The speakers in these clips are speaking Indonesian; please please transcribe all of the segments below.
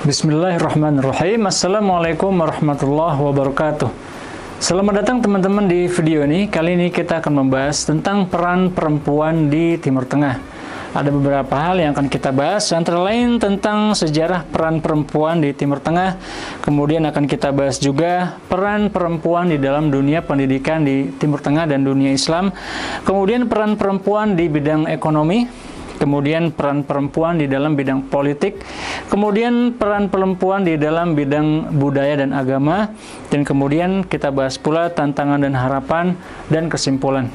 Bismillahirrahmanirrahim. Assalamualaikum warahmatullahi wabarakatuh. Selamat datang teman-teman di video ini. Kali ini kita akan membahas tentang peran perempuan di Timur Tengah. Ada beberapa hal yang akan kita bahas, antara lain tentang sejarah peran perempuan di Timur Tengah. Kemudian akan kita bahas juga peran perempuan di dalam dunia pendidikan di Timur Tengah dan dunia Islam. Kemudian peran perempuan di bidang ekonomi. Kemudian peran perempuan di dalam bidang politik, kemudian peran perempuan di dalam bidang budaya dan agama, dan kemudian kita bahas pula tantangan dan harapan dan kesimpulan.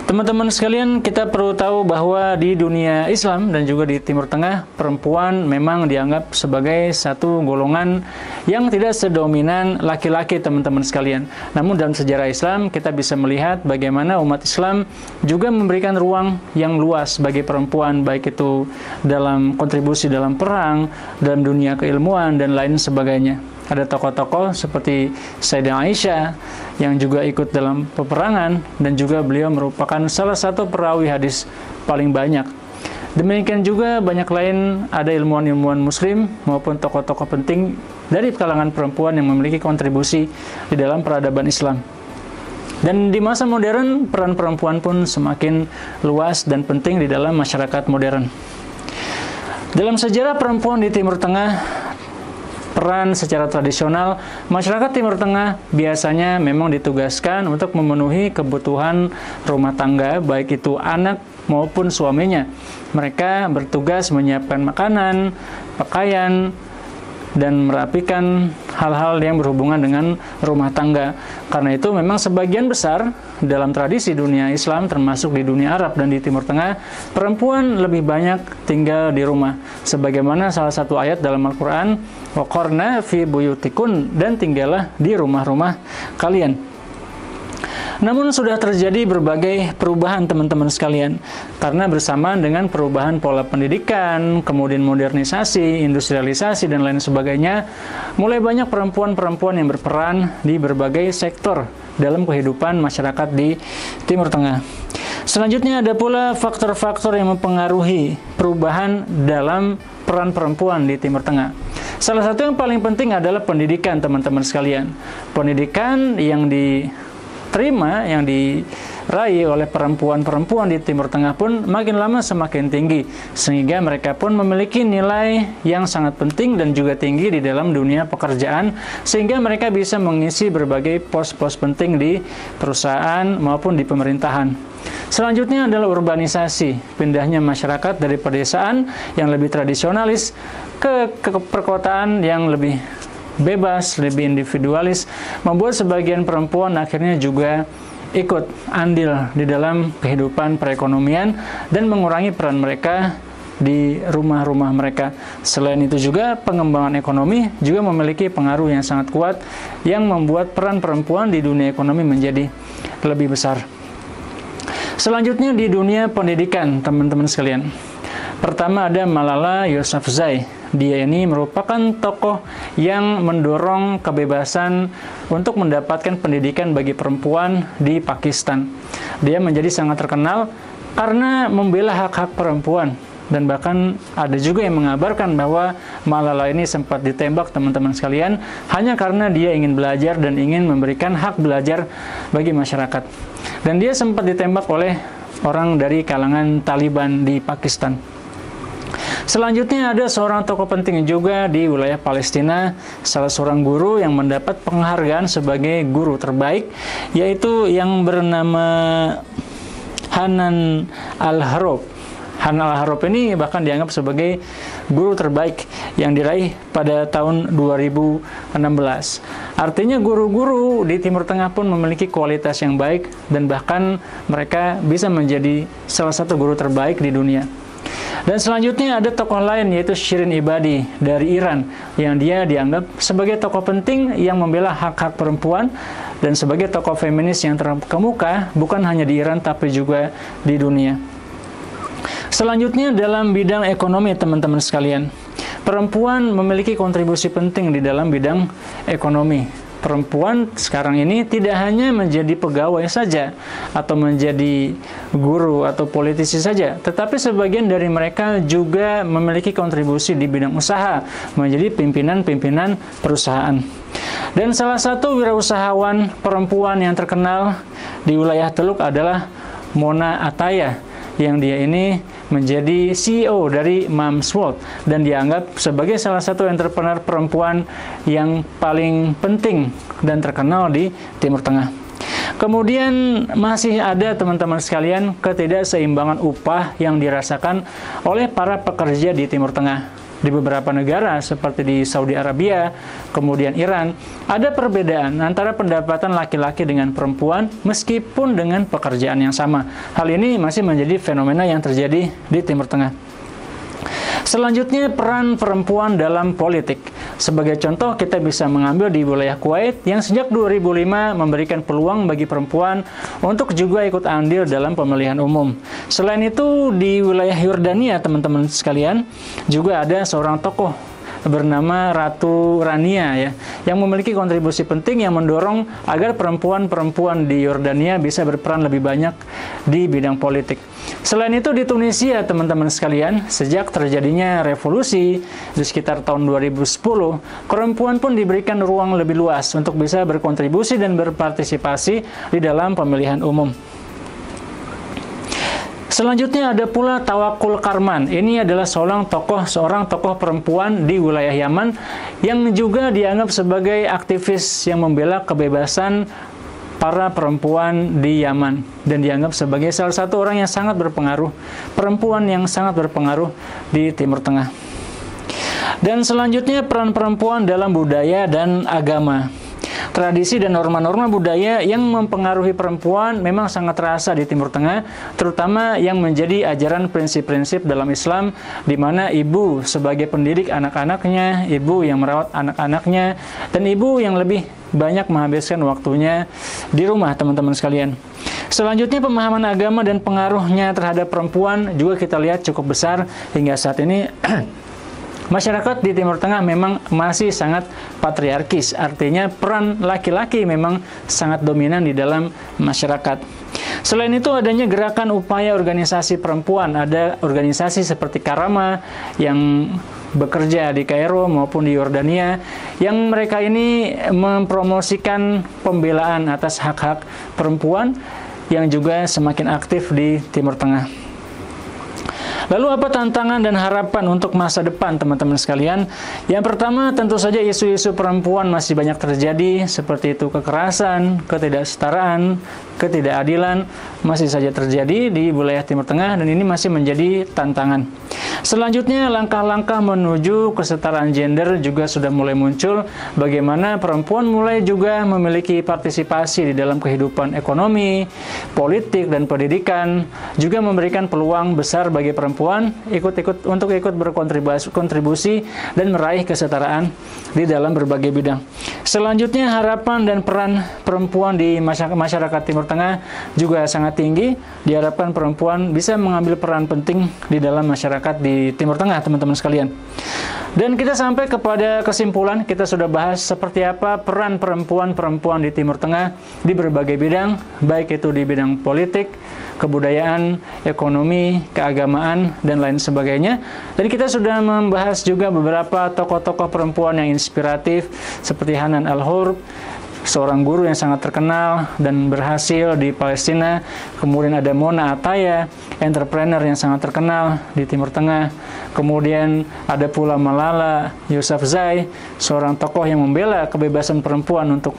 Teman-teman sekalian, kita perlu tahu bahwa di dunia Islam dan juga di Timur Tengah, perempuan memang dianggap sebagai satu golongan yang tidak sedominan laki-laki, teman-teman sekalian. Namun dalam sejarah Islam, kita bisa melihat bagaimana umat Islam juga memberikan ruang yang luas bagi perempuan, baik itu dalam kontribusi dalam perang, dalam dunia keilmuan, dan lain sebagainya. Ada tokoh-tokoh seperti Sayyidah Aisyah yang juga ikut dalam peperangan, dan juga beliau merupakan salah satu perawi hadis paling banyak. Demikian juga banyak lain, ada ilmuwan-ilmuwan muslim maupun tokoh-tokoh penting dari kalangan perempuan yang memiliki kontribusi di dalam peradaban Islam. Dan di masa modern, peran perempuan pun semakin luas dan penting di dalam masyarakat modern. Dalam sejarah perempuan di Timur Tengah, peran secara tradisional, masyarakat Timur Tengah biasanya memang ditugaskan untuk memenuhi kebutuhan rumah tangga, baik itu anak maupun suaminya. Mereka bertugas menyiapkan makanan, pakaian, dan merapikan hal-hal yang berhubungan dengan rumah tangga. Karena itu memang sebagian besar dalam tradisi dunia Islam, termasuk di dunia Arab dan di Timur Tengah, perempuan lebih banyak tinggal di rumah. Sebagaimana salah satu ayat dalam Al-Quran, waqarna fi buyutikun, dan tinggallah di rumah-rumah kalian. Namun sudah terjadi berbagai perubahan, teman-teman sekalian, karena bersamaan dengan perubahan pola pendidikan, kemudian modernisasi, industrialisasi, dan lain sebagainya, mulai banyak perempuan-perempuan yang berperan di berbagai sektor dalam kehidupan masyarakat di Timur Tengah. Selanjutnya ada pula faktor-faktor yang mempengaruhi perubahan dalam peran perempuan di Timur Tengah. Salah satu yang paling penting adalah pendidikan, teman-teman sekalian. Pendidikan yang diterima, yang diraih oleh perempuan-perempuan di Timur Tengah pun makin lama semakin tinggi, sehingga mereka pun memiliki nilai yang sangat penting dan juga tinggi di dalam dunia pekerjaan, sehingga mereka bisa mengisi berbagai pos-pos penting di perusahaan maupun di pemerintahan. Selanjutnya adalah urbanisasi, pindahnya masyarakat dari pedesaan yang lebih tradisionalis ke perkotaan yang lebih bebas, lebih individualis, membuat sebagian perempuan akhirnya juga ikut andil di dalam kehidupan perekonomian dan mengurangi peran mereka di rumah-rumah mereka. Selain itu juga pengembangan ekonomi juga memiliki pengaruh yang sangat kuat yang membuat peran perempuan di dunia ekonomi menjadi lebih besar. Selanjutnya di dunia pendidikan, teman-teman sekalian. Pertama ada Malala Yousafzai. Dia ini merupakan tokoh yang mendorong kebebasan untuk mendapatkan pendidikan bagi perempuan di Pakistan. Dia menjadi sangat terkenal karena membela hak-hak perempuan. Dan bahkan ada juga yang mengabarkan bahwa Malala ini sempat ditembak, teman-teman sekalian, hanya karena dia ingin belajar dan ingin memberikan hak belajar bagi masyarakat. Dan dia sempat ditembak oleh orang dari kalangan Taliban di Pakistan. Selanjutnya ada seorang tokoh penting juga di wilayah Palestina, salah seorang guru yang mendapat penghargaan sebagai guru terbaik, yaitu yang bernama Hanan Al-Harop. Hanan Al-Harop ini bahkan dianggap sebagai guru terbaik yang diraih pada tahun 2016. Artinya guru-guru di Timur Tengah pun memiliki kualitas yang baik, dan bahkan mereka bisa menjadi salah satu guru terbaik di dunia. Dan selanjutnya ada tokoh lain, yaitu Shirin Ebadi dari Iran, yang dia dianggap sebagai tokoh penting yang membela hak-hak perempuan dan sebagai tokoh feminis yang terkemuka bukan hanya di Iran tapi juga di dunia. Selanjutnya dalam bidang ekonomi, teman-teman sekalian, perempuan memiliki kontribusi penting di dalam bidang ekonomi. perempuan sekarang ini tidak hanya menjadi pegawai saja atau menjadi guru atau politisi saja, tetapi sebagian dari mereka juga memiliki kontribusi di bidang usaha, menjadi pimpinan-pimpinan perusahaan. Dan salah satu wirausahawan perempuan yang terkenal di wilayah Teluk adalah Mona Ataya, yang dia ini menjadi CEO dari Moms World dan dianggap sebagai salah satu entrepreneur perempuan yang paling penting dan terkenal di Timur Tengah. Kemudian masih ada teman-teman sekalian ketidakseimbangan upah yang dirasakan oleh para pekerja di Timur Tengah. Di beberapa negara seperti di Saudi Arabia, kemudian Iran, ada perbedaan antara pendapatan laki-laki dengan perempuan meskipun dengan pekerjaan yang sama. Hal ini masih menjadi fenomena yang terjadi di Timur Tengah. Selanjutnya, peran perempuan dalam politik. Sebagai contoh, kita bisa mengambil di wilayah Kuwait yang sejak 2005 memberikan peluang bagi perempuan untuk juga ikut andil dalam pemilihan umum. Selain itu, di wilayah Yordania, teman-teman sekalian, juga ada seorang tokoh bernama Ratu Rania ya, yang memiliki kontribusi penting yang mendorong agar perempuan-perempuan di Yordania bisa berperan lebih banyak di bidang politik. Selain itu di Tunisia, teman-teman sekalian, sejak terjadinya revolusi di sekitar tahun 2010, perempuan pun diberikan ruang lebih luas untuk bisa berkontribusi dan berpartisipasi di dalam pemilihan umum. Selanjutnya ada pula Tawakkul Karman. Ini adalah seorang tokoh perempuan di wilayah Yaman yang juga dianggap sebagai aktivis yang membela kebebasan para perempuan di Yaman dan dianggap sebagai salah satu orang yang sangat berpengaruh, perempuan yang sangat berpengaruh di Timur Tengah. Dan selanjutnya peran perempuan dalam budaya dan agama. Tradisi dan norma-norma budaya yang mempengaruhi perempuan memang sangat terasa di Timur Tengah, terutama yang menjadi ajaran prinsip-prinsip dalam Islam, di mana ibu sebagai pendidik anak-anaknya, ibu yang merawat anak-anaknya, dan ibu yang lebih banyak menghabiskan waktunya di rumah, teman-teman sekalian. Selanjutnya, pemahaman agama dan pengaruhnya terhadap perempuan juga kita lihat cukup besar hingga saat ini. Masyarakat di Timur Tengah memang masih sangat patriarkis, artinya peran laki-laki memang sangat dominan di dalam masyarakat. Selain itu adanya gerakan upaya organisasi perempuan, ada organisasi seperti Karama yang bekerja di Kairo maupun di Yordania, yang mereka ini mempromosikan pembelaan atas hak-hak perempuan yang juga semakin aktif di Timur Tengah. Lalu apa tantangan dan harapan untuk masa depan, teman-teman sekalian? Yang pertama, tentu saja isu-isu perempuan masih banyak terjadi, seperti itu kekerasan, ketidaksetaraan, ketidakadilan masih saja terjadi di wilayah Timur Tengah, dan ini masih menjadi tantangan. Selanjutnya, langkah-langkah menuju kesetaraan gender juga sudah mulai muncul, bagaimana perempuan mulai juga memiliki partisipasi di dalam kehidupan ekonomi, politik, dan pendidikan, juga memberikan peluang besar bagi perempuan untuk ikut berkontribusi dan meraih kesetaraan di dalam berbagai bidang. Selanjutnya, harapan dan peran perempuan di masyarakat Timur Tengah juga sangat tinggi. Diharapkan perempuan bisa mengambil peran penting di dalam masyarakat di Timur Tengah, teman-teman sekalian. Dan kita sampai kepada kesimpulan, kita sudah bahas seperti apa peran perempuan-perempuan di Timur Tengah di berbagai bidang, baik itu di bidang politik, kebudayaan, ekonomi, keagamaan, dan lain sebagainya. Dan kita sudah membahas juga beberapa tokoh-tokoh perempuan yang inspiratif, seperti Hanan Al-Hurb, seorang guru yang sangat terkenal dan berhasil di Palestina. Kemudian ada Mona Ataya, entrepreneur yang sangat terkenal di Timur Tengah. Kemudian ada pula Malala Yousafzai, seorang tokoh yang membela kebebasan perempuan untuk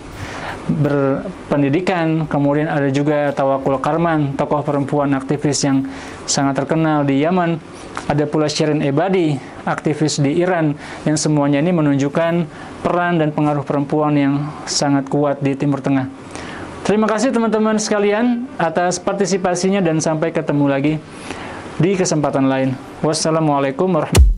berpendidikan. Kemudian ada juga Tawakkul Karman, tokoh perempuan aktivis yang sangat terkenal di Yaman. Ada pula Shirin Ebadi, aktivis di Iran, yang semuanya ini menunjukkan peran dan pengaruh perempuan yang sangat kuat di Timur Tengah. Terima kasih teman-teman sekalian atas partisipasinya, dan sampai ketemu lagi di kesempatan lain. Wassalamualaikum warahmatullahi wabarakatuh.